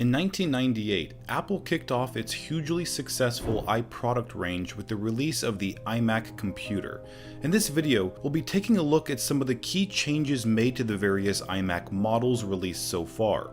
In 1998, Apple kicked off its hugely successful iProduct range with the release of the iMac computer. In this video, we'll be taking a look at some of the key changes made to the various iMac models released so far.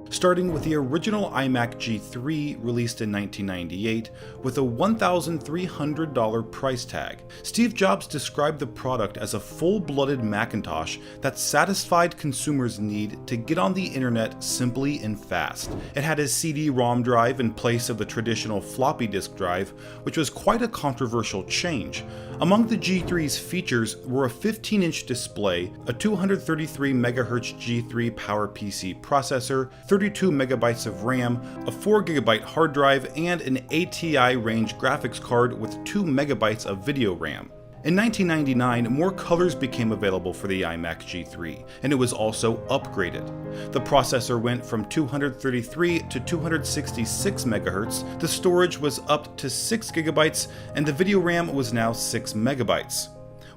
Starting with the original iMac G3 released in 1998 with a $1,300 price tag. Steve Jobs described the product as a full-blooded Macintosh that satisfied consumers' need to get on the internet simply and fast. It had a CD-ROM drive in place of the traditional floppy disk drive, which was quite a controversial change. Among the G3's features were a 15-inch display, a 233 MHz G3 PowerPC processor, 32 megabytes of RAM, a 4 GB hard drive, and an ATI range graphics card with 2 megabytes of video RAM. In 1999, more colors became available for the iMac G3, and it was also upgraded. The processor went from 233 to 266 MHz, the storage was up to 6 GB, and the video RAM was now 6 megabytes.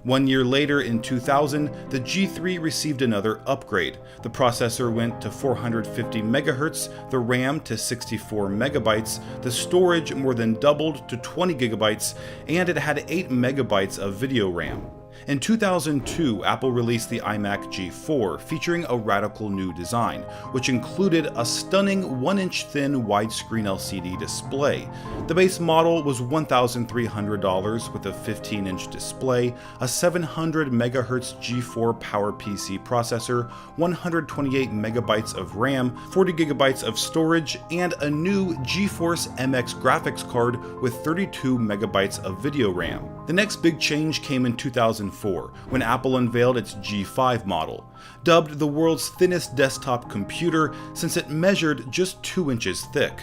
1 year later, in 2000, the G3 received another upgrade. The processor went to 450 MHz, the RAM to 64 MB, the storage more than doubled to 20 GB, and it had 8 MB of video RAM. In 2002, Apple released the iMac G4, featuring a radical new design, which included a stunning 1-inch thin widescreen LCD display. The base model was $1,300 with a 15-inch display, a 700 MHz G4 PowerPC processor, 128 MB of RAM, 40 GB of storage, and a new GeForce MX graphics card with 32 MB of video RAM. The next big change came in 2004, when Apple unveiled its G5 model. Dubbed the world's thinnest desktop computer since it measured just 2 inches thick.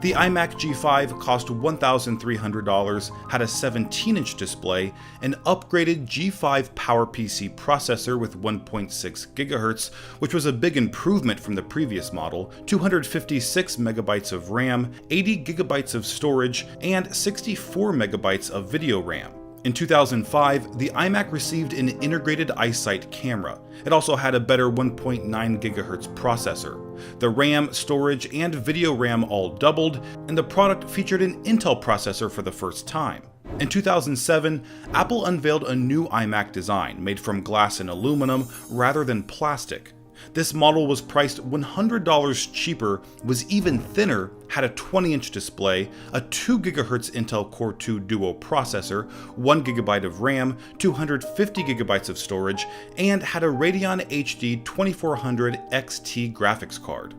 The iMac G5 cost $1,300, had a 17-inch display, an upgraded G5 PowerPC processor with 1.6 GHz, which was a big improvement from the previous model, 256 MB of RAM, 80 GB of storage, and 64 MB of video RAM. In 2005, the iMac received an integrated iSight camera. It also had a better 1.9 GHz processor. The RAM, storage, and video RAM all doubled, and the product featured an Intel processor for the first time. In 2007, Apple unveiled a new iMac design made from glass and aluminum rather than plastic. This model was priced $100 cheaper, was even thinner, had a 20-inch display, a 2 GHz Intel Core 2 Duo processor, 1 GB of RAM, 250 GB of storage, and had a Radeon HD 2400 XT graphics card.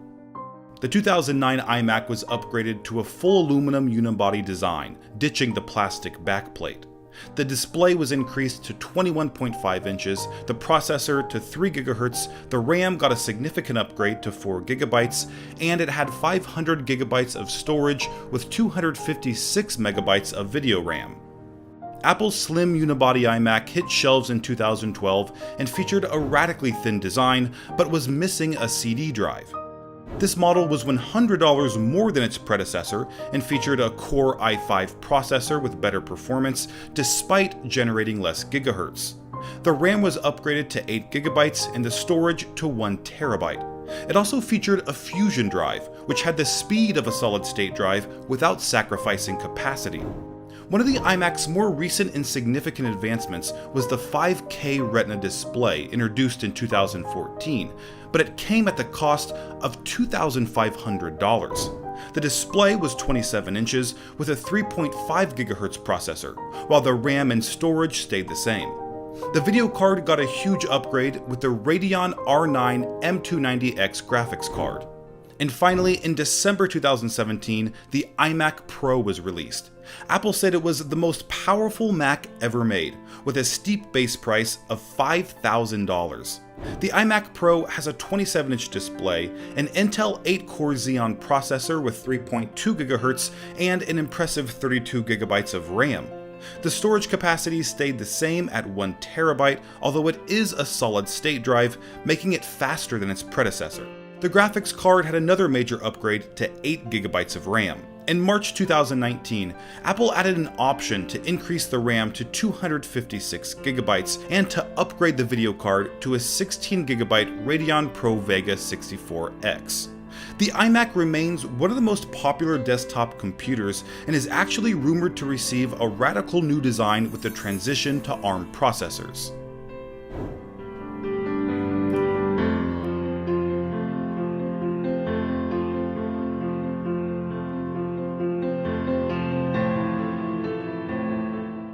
The 2009 iMac was upgraded to a full aluminum unibody design, ditching the plastic backplate. The display was increased to 21.5 inches, the processor to 3 GHz, the RAM got a significant upgrade to 4 GB, and it had 500 GB of storage with 256 MB of video RAM. Apple's slim unibody iMac hit shelves in 2012 and featured a radically thin design, but was missing a CD drive. This model was $100 more than its predecessor and featured a Core i5 processor with better performance, despite generating less gigahertz. The RAM was upgraded to 8 GB and the storage to 1 TB. It also featured a Fusion drive, which had the speed of a solid-state drive without sacrificing capacity. One of the iMac's more recent and significant advancements was the 5K Retina display introduced in 2014, but it came at the cost of $2,500. The display was 27 inches with a 3.5 GHz processor, while the RAM and storage stayed the same. The video card got a huge upgrade with the Radeon R9 M290X graphics card. And finally, in December 2017, the iMac Pro was released. Apple said it was the most powerful Mac ever made, with a steep base price of $5,000. The iMac Pro has a 27-inch display, an Intel 8-core Xeon processor with 3.2 GHz, and an impressive 32 GB of RAM. The storage capacity stayed the same at 1 TB, although it is a solid-state drive, making it faster than its predecessor. The graphics card had another major upgrade to 8 GB of RAM. In March 2019, Apple added an option to increase the RAM to 256 GB and to upgrade the video card to a 16 GB Radeon Pro Vega 64X. The iMac remains one of the most popular desktop computers and is actually rumored to receive a radical new design with the transition to ARM processors.